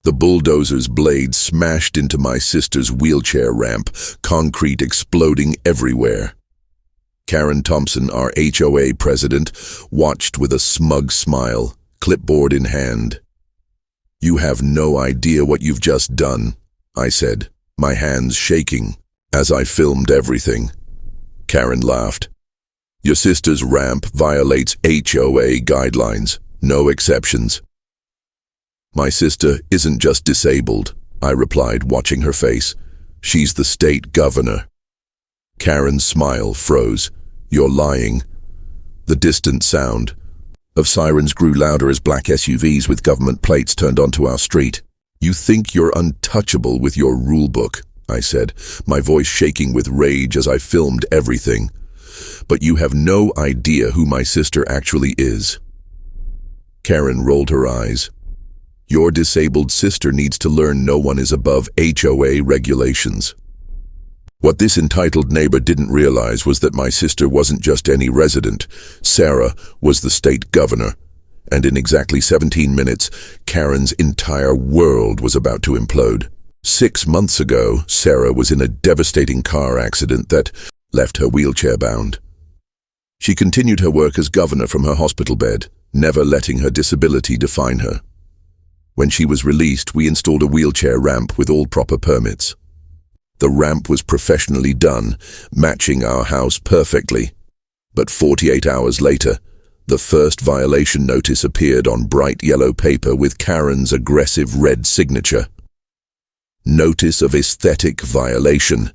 The bulldozer's blade smashed into my sister's wheelchair ramp, concrete exploding everywhere. Karen Thompson, our HOA president, watched with a smug smile, clipboard in hand. "You have no idea what you've just done," I said, my hands shaking as I filmed everything. Karen laughed. "Your sister's ramp violates HOA guidelines, no exceptions." "My sister isn't just disabled," I replied, watching her face. "She's the state governor." Karen's smile froze. "You're lying." The distant sound of sirens grew louder as black SUVs with government plates turned onto our street. "You think you're untouchable with your rulebook," I said, my voice shaking with rage as I filmed everything. "But you have no idea who my sister actually is." Karen rolled her eyes. "Your disabled sister needs to learn no one is above HOA regulations." What this entitled neighbor didn't realize was that my sister wasn't just any resident. Sarah was the state governor. And in exactly 17 minutes, Karen's entire world was about to implode. 6 months ago, Sarah was in a devastating car accident that left her wheelchair-bound. She continued her work as governor from her hospital bed, never letting her disability define her. When she was released, we installed a wheelchair ramp with all proper permits. The ramp was professionally done, matching our house perfectly. But 48 hours later, the first violation notice appeared on bright yellow paper with Karen's aggressive red signature. Notice of aesthetic violation.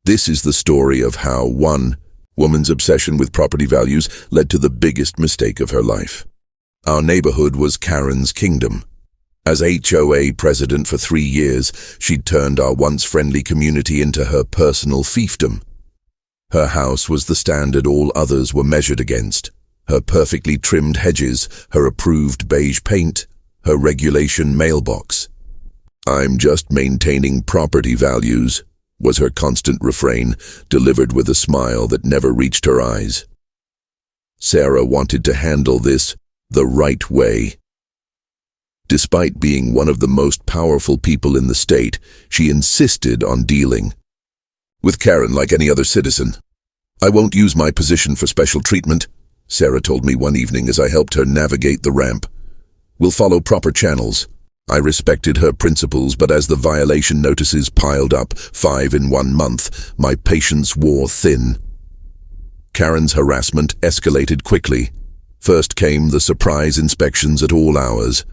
This is the story of how one woman's obsession with property values led to the biggest mistake of her life. Our neighborhood was Karen's kingdom. As HOA president for 3 years, she'd turned our once friendly community into her personal fiefdom. Her house was the standard all others were measured against. Her perfectly trimmed hedges, her approved beige paint, her regulation mailbox. "I'm just maintaining property values," was her constant refrain, delivered with a smile that never reached her eyes. Sarah wanted to handle this the right way. Despite being one of the most powerful people in the state, she insisted on dealing with Karen like any other citizen. "I won't use my position for special treatment," Sarah told me one evening as I helped her navigate the ramp. "We'll follow proper channels." I respected her principles, but as the violation notices piled up, 5 in 1 month, my patience wore thin. Karen's harassment escalated quickly. First came the surprise inspections at all hours.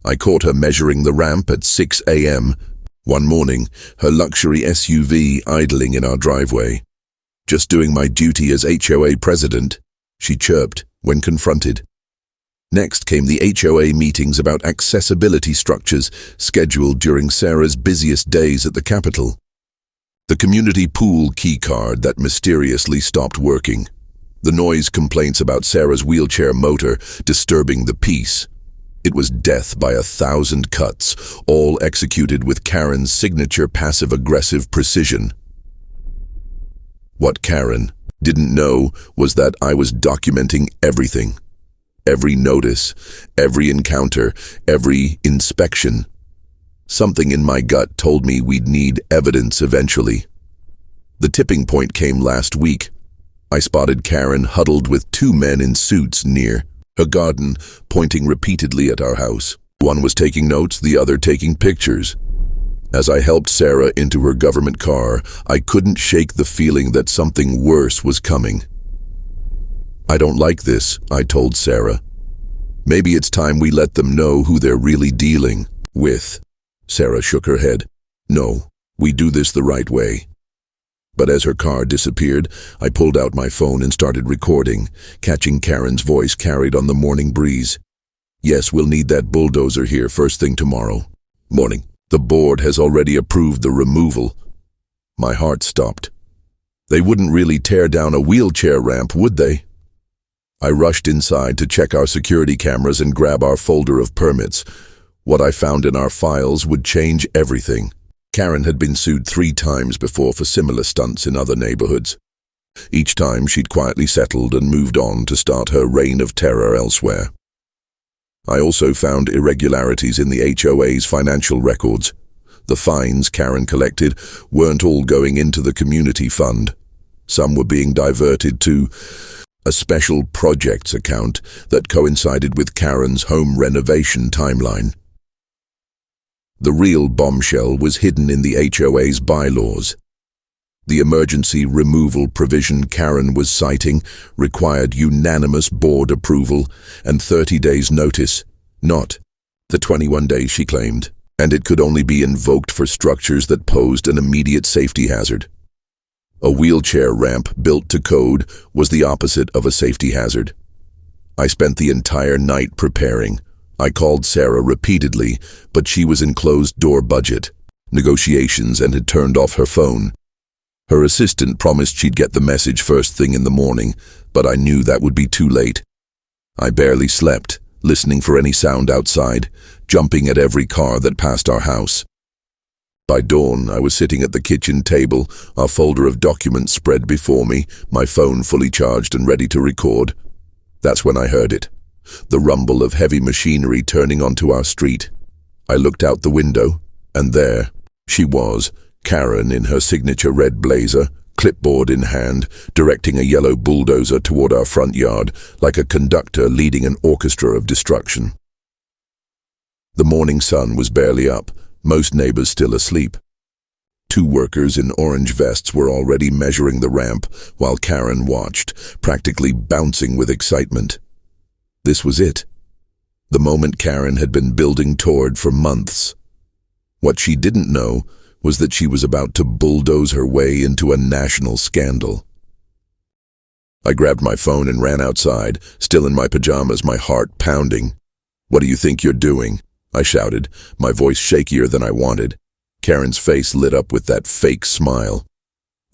I caught her measuring the ramp at 6 a.m. one morning, her luxury SUV idling in our driveway. "Just doing my duty as HOA president," she chirped when confronted. Next came the HOA meetings about accessibility structures scheduled during Sarah's busiest days at the Capitol. The community pool keycard that mysteriously stopped working. The noise complaints about Sarah's wheelchair motor disturbing the peace. It was death by 1,000 cuts, all executed with Karen's signature passive-aggressive precision. What Karen didn't know was that I was documenting everything. Every notice, every encounter, every inspection. Something in my gut told me we'd need evidence eventually. The tipping point came last week. I spotted Karen huddled with 2 men in suits near her garden, pointing repeatedly at our house. One was taking notes, the other taking pictures. As I helped Sarah into her government car, I couldn't shake the feeling that something worse was coming. "I don't like this," I told Sarah. "Maybe it's time we let them know who they're really dealing with." Sarah shook her head. "No, we do this the right way." But as her car disappeared, I pulled out my phone and started recording, catching Karen's voice carried on the morning breeze. "Yes, we'll need that bulldozer here first thing tomorrow morning. The board has already approved the removal." My heart stopped. They wouldn't really tear down a wheelchair ramp, would they? I rushed inside to check our security cameras and grab our folder of permits. What I found in our files would change everything. Karen had been sued 3 times before for similar stunts in other neighborhoods. Each time she'd quietly settled and moved on to start her reign of terror elsewhere. I also found irregularities in the HOA's financial records. The fines Karen collected weren't all going into the community fund. Some were being diverted to a special projects account that coincided with Karen's home renovation timeline. The real bombshell was hidden in the HOA's bylaws. The emergency removal provision Karen was citing required unanimous board approval and 30 days notice, not the 21 days she claimed, and it could only be invoked for structures that posed an immediate safety hazard. A wheelchair ramp built to code was the opposite of a safety hazard. I spent the entire night preparing. I called Sarah repeatedly, but she was in closed-door budget negotiations and had turned off her phone. Her assistant promised she'd get the message first thing in the morning, but I knew that would be too late. I barely slept, listening for any sound outside, jumping at every car that passed our house. By dawn, I was sitting at the kitchen table, a folder of documents spread before me, my phone fully charged and ready to record. That's when I heard it, the rumble of heavy machinery turning onto our street. I looked out the window, and there she was, Karen in her signature red blazer, clipboard in hand, directing a yellow bulldozer toward our front yard, like a conductor leading an orchestra of destruction. The morning sun was barely up, most neighbors still asleep. Two workers in orange vests were already measuring the ramp, while Karen watched, practically bouncing with excitement. This was it. The moment Karen had been building toward for months. What she didn't know was that she was about to bulldoze her way into a national scandal. I grabbed my phone and ran outside, still in my pajamas, my heart pounding. "What do you think you're doing?" I shouted, my voice shakier than I wanted. Karen's face lit up with that fake smile.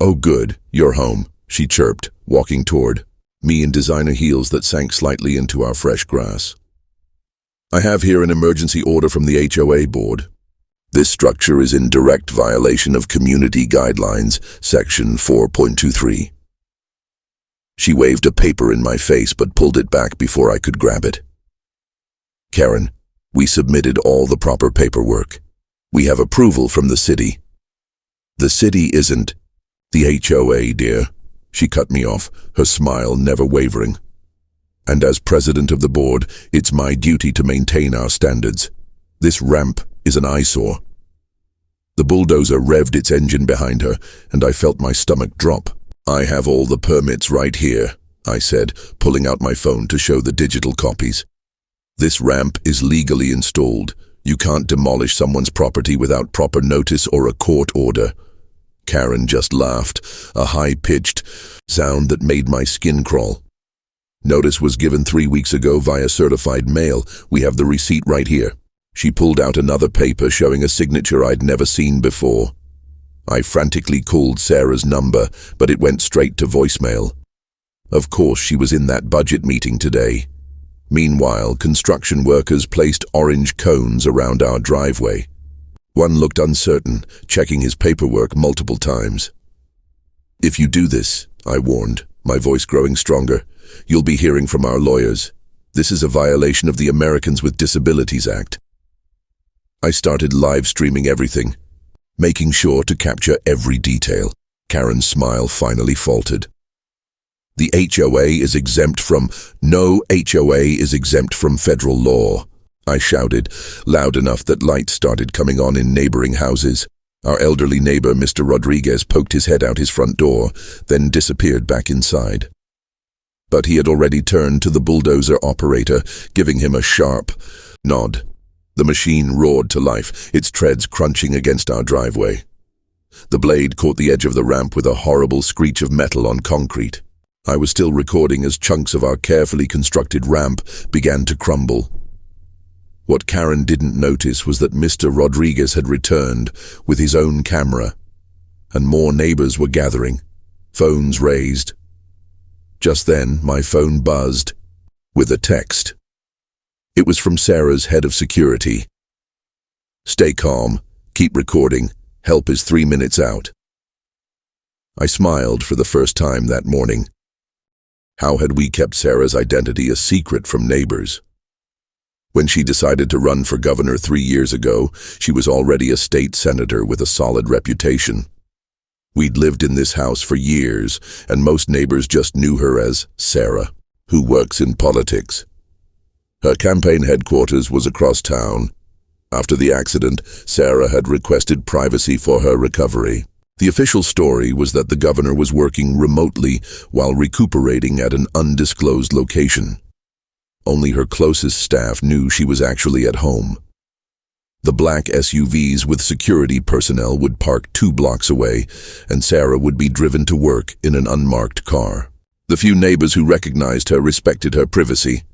"Oh good, you're home," she chirped, walking toward me in designer heels that sank slightly into our fresh grass. "I have here an emergency order from the HOA board. This structure is in direct violation of Community Guidelines, Section 4.23. She waved a paper in my face but pulled it back before I could grab it. "Karen, we submitted all the proper paperwork. We have approval from the city." "The city isn't the HOA, dear." She cut me off, her smile never wavering. "And as president of the board, it's my duty to maintain our standards. This ramp is an eyesore." The bulldozer revved its engine behind her, and I felt my stomach drop. "I have all the permits right here," I said, pulling out my phone to show the digital copies. "This ramp is legally installed. You can't demolish someone's property without proper notice or a court order." Karen just laughed, a high-pitched sound that made my skin crawl. "Notice was given 3 weeks ago via certified mail. We have the receipt right here." She pulled out another paper showing a signature I'd never seen before. I frantically called Sarah's number, but it went straight to voicemail. Of course, she was in that budget meeting today. Meanwhile, construction workers placed orange cones around our driveway. One looked uncertain, checking his paperwork multiple times. "If you do this," I warned, my voice growing stronger, "you'll be hearing from our lawyers. This is a violation of the Americans with Disabilities Act." I started live streaming everything, making sure to capture every detail. Karen's smile finally faltered. "The HOA is exempt from— No HOA is exempt from federal law," I shouted, loud enough that lights started coming on in neighboring houses. Our elderly neighbor, Mr. Rodriguez, poked his head out his front door, then disappeared back inside. But he had already turned to the bulldozer operator, giving him a sharp nod. The machine roared to life, its treads crunching against our driveway. The blade caught the edge of the ramp with a horrible screech of metal on concrete. I was still recording as chunks of our carefully constructed ramp began to crumble. What Karen didn't notice was that Mr. Rodriguez had returned with his own camera, and more neighbors were gathering, phones raised. Just then, my phone buzzed with a text. It was from Sarah's head of security. "Stay calm, keep recording, help is 3 minutes out." I smiled for the first time that morning. How had we kept Sarah's identity a secret from neighbors? When she decided to run for governor 3 years ago, she was already a state senator with a solid reputation. We'd lived in this house for years, and most neighbors just knew her as Sarah, who works in politics. Her campaign headquarters was across town. After the accident, Sarah had requested privacy for her recovery. The official story was that the governor was working remotely while recuperating at an undisclosed location. Only her closest staff knew she was actually at home. The black SUVs with security personnel would park 2 blocks away, and Sarah would be driven to work in an unmarked car. The few neighbors who recognized her respected her privacy.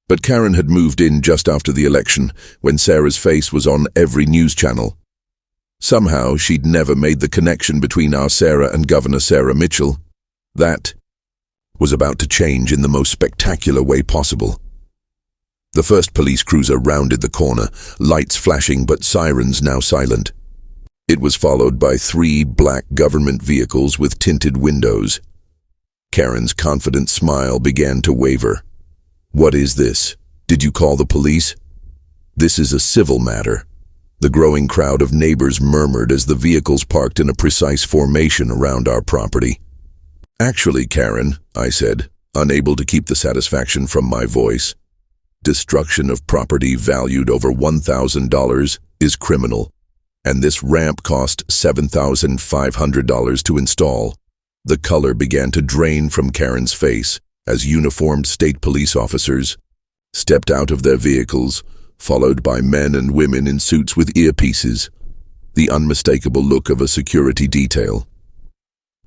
But Karen had moved in just after the election, when Sarah's face was on every news channel. Somehow, she'd never made the connection between our Sarah and Governor Sarah Mitchell. That was about to change in the most spectacular way possible. The first police cruiser rounded the corner, lights flashing but sirens now silent. It was followed by 3 black government vehicles with tinted windows. Karen's confident smile began to waver. "What is this? Did you call the police?" "This is a civil matter." The growing crowd of neighbors murmured as the vehicles parked in a precise formation around our property. "Actually, Karen," I said, unable to keep the satisfaction from my voice, "destruction of property valued over $1,000 is criminal, and this ramp cost $7,500 to install." The color began to drain from Karen's face as uniformed state police officers stepped out of their vehicles, followed by men and women in suits with earpieces, the unmistakable look of a security detail.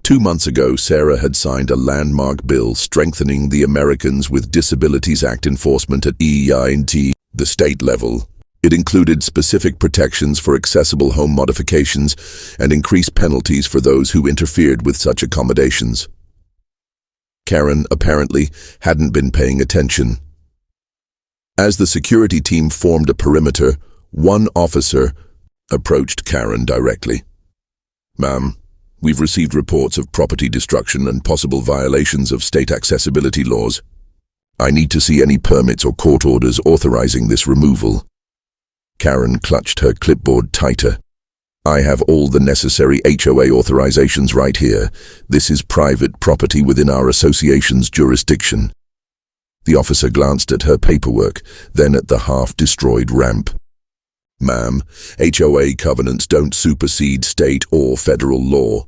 2 months ago, Sarah had signed a landmark bill strengthening the Americans with Disabilities Act enforcement at the state level. It included specific protections for accessible home modifications and increased penalties for those who interfered with such accommodations. Karen apparently hadn't been paying attention. As the security team formed a perimeter, one officer approached Karen directly. "Ma'am, we've received reports of property destruction and possible violations of state accessibility laws. I need to see any permits or court orders authorizing this removal." Karen clutched her clipboard tighter. "I have all the necessary HOA authorizations right here. This is private property within our association's jurisdiction." The officer glanced at her paperwork, then at the half-destroyed ramp. "Ma'am, HOA covenants don't supersede state or federal law."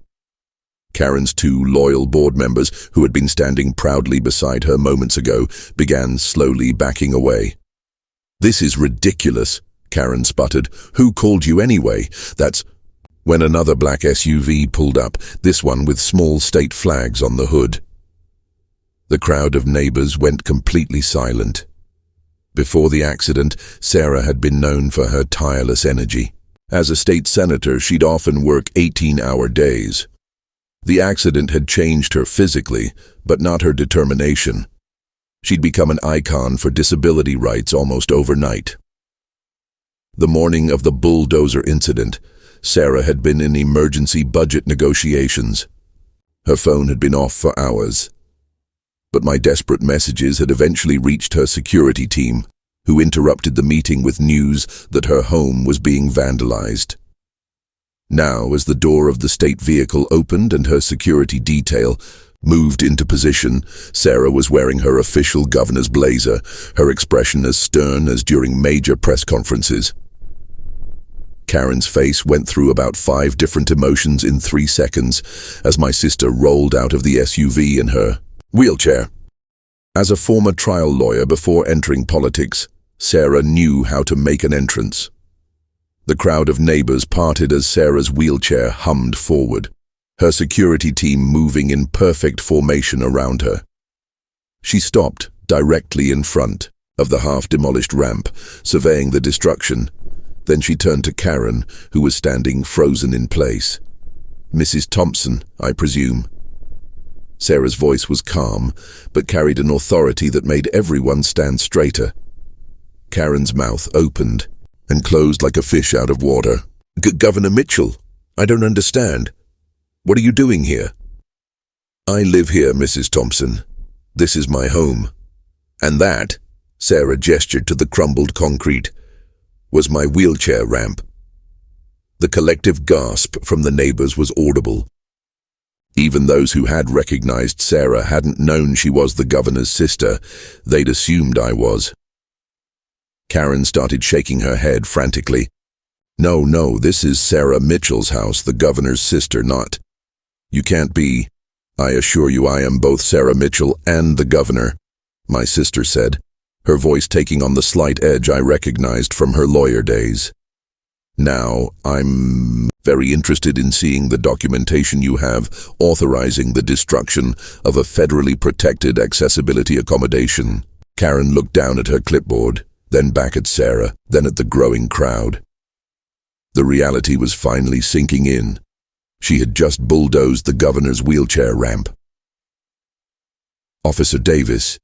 Karen's 2 loyal board members, who had been standing proudly beside her moments ago, began slowly backing away. "This is ridiculous," Karen sputtered. "Who called you anyway?" "That's..." When another black SUV pulled up, this one with small state flags on the hood. The crowd of neighbors went completely silent. Before the accident, Sarah had been known for her tireless energy. As a state senator, she'd often work 18-hour days. The accident had changed her physically, but not her determination. She'd become an icon for disability rights almost overnight. The morning of the bulldozer incident, Sarah had been in emergency budget negotiations. Her phone had been off for hours. But my desperate messages had eventually reached her security team, who interrupted the meeting with news that her home was being vandalized. Now, as the door of the state vehicle opened and her security detail moved into position, Sarah was wearing her official governor's blazer, her expression as stern as during major press conferences. Karen's face went through about 5 different emotions in 3 seconds as my sister rolled out of the SUV in her wheelchair. As a former trial lawyer before entering politics, Sarah knew how to make an entrance. The crowd of neighbors parted as Sarah's wheelchair hummed forward, her security team moving in perfect formation around her. She stopped directly in front of the half-demolished ramp, surveying the destruction. Then she turned to Karen, who was standing frozen in place. "Mrs. Thompson, I presume." Sarah's voice was calm, but carried an authority that made everyone stand straighter. Karen's mouth opened and closed like a fish out of water. Governor Mitchell, I don't understand. What are you doing here?" "I live here, Mrs. Thompson. This is my home. And that," Sarah gestured to the crumbled concrete. Was my wheelchair ramp. The collective gasp from the neighbors was audible. Even those who had recognized Sarah hadn't known she was the governor's sister. They'd assumed I was. Karen started shaking her head frantically. No, this is Sarah Mitchell's house, the governor's sister, not. You can't be. I assure you I am both Sarah Mitchell and the governor, my sister said, her voice taking on the slight edge I recognized from her lawyer days. Now, I'm very interested in seeing the documentation you have authorizing the destruction of a federally protected accessibility accommodation. Karen looked down at her clipboard, then back at Sarah, then at the growing crowd. The reality was finally sinking in. She had just bulldozed the governor's wheelchair ramp. Officer Davis.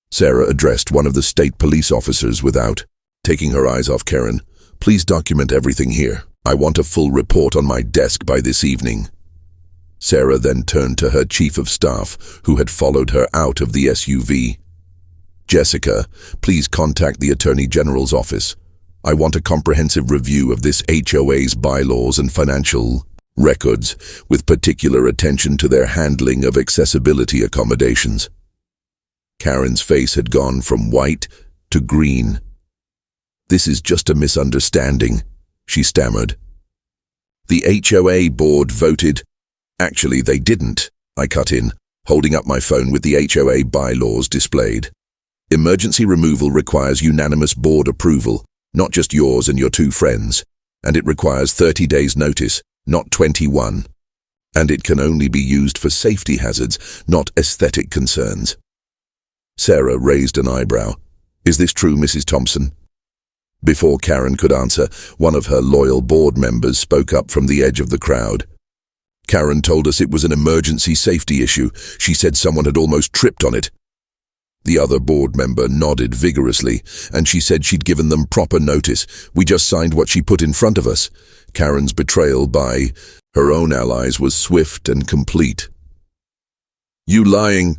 Sarah addressed one of the state police officers without taking her eyes off Karen. Please document everything here. I want a full report on my desk by this evening. Sarah then turned to her chief of staff, who had followed her out of the SUV. Jessica, please contact the Attorney General's office. I want a comprehensive review of this HOA's bylaws and financial records, with particular attention to their handling of accessibility accommodations. Karen's face had gone from white to green. This is just a misunderstanding, she stammered. The HOA board voted. Actually, they didn't, I cut in, holding up my phone with the HOA bylaws displayed. Emergency removal requires unanimous board approval, not just yours and your two friends, and it requires 30 days notice, not 21. And it can only be used for safety hazards, not aesthetic concerns. Sarah raised an eyebrow. Is this true, Mrs. Thompson? Before Karen could answer, one of her loyal board members spoke up from the edge of the crowd. Karen told us it was an emergency safety issue. She said someone had almost tripped on it. The other board member nodded vigorously, and she said she'd given them proper notice. We just signed what she put in front of us. Karen's betrayal by her own allies was swift and complete. You lying,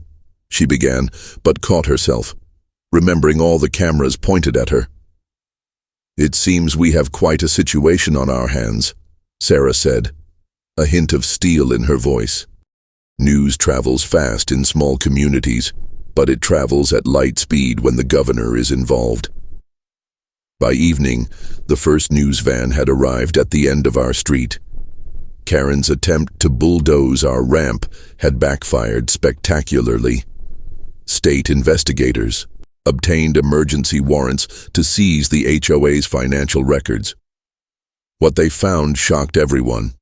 she began, but caught herself, remembering all the cameras pointed at her. It seems we have quite a situation on our hands, Sarah said, a hint of steel in her voice. News travels fast in small communities, but it travels at light speed when the governor is involved. By evening, the first news van had arrived at the end of our street. Karen's attempt to bulldoze our ramp had backfired spectacularly. State investigators obtained emergency warrants to seize the HOA's financial records. What they found shocked everyone.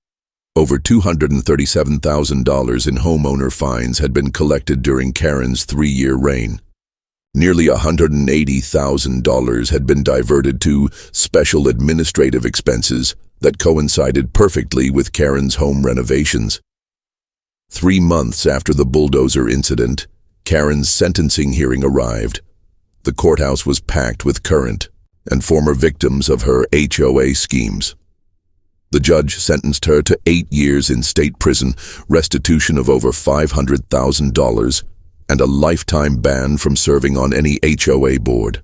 Over $237,000 in homeowner fines had been collected during Karen's 3-year reign. Nearly $180,000 had been diverted to special administrative expenses that coincided perfectly with Karen's home renovations. 3 months after the bulldozer incident, Karen's sentencing hearing arrived. The courthouse was packed with current and former victims of her HOA schemes. The judge sentenced her to 8 years in state prison, restitution of over $500,000, and a lifetime ban from serving on any HOA board.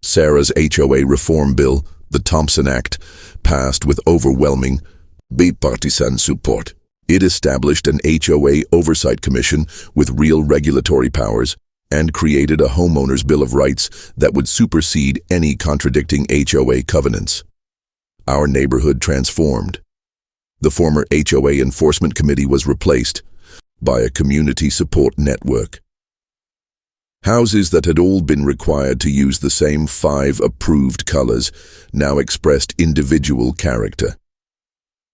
Sarah's HOA reform bill, the Thompson Act, passed with overwhelming bipartisan support. It established an HOA oversight commission with real regulatory powers and created a homeowner's bill of rights that would supersede any contradicting HOA covenants. Our neighborhood transformed. The former HOA enforcement committee was replaced by a community support network. Houses that had all been required to use the same 5 approved colors now expressed individual character.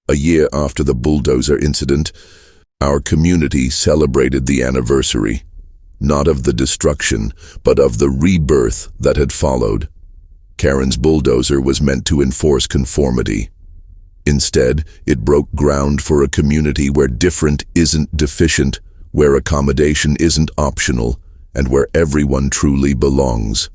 A year after the bulldozer incident, our community celebrated the anniversary, not of the destruction, but of the rebirth that had followed. Karen's bulldozer was meant to enforce conformity. Instead, it broke ground for a community where different isn't deficient, where accommodation isn't optional, and where everyone truly belongs.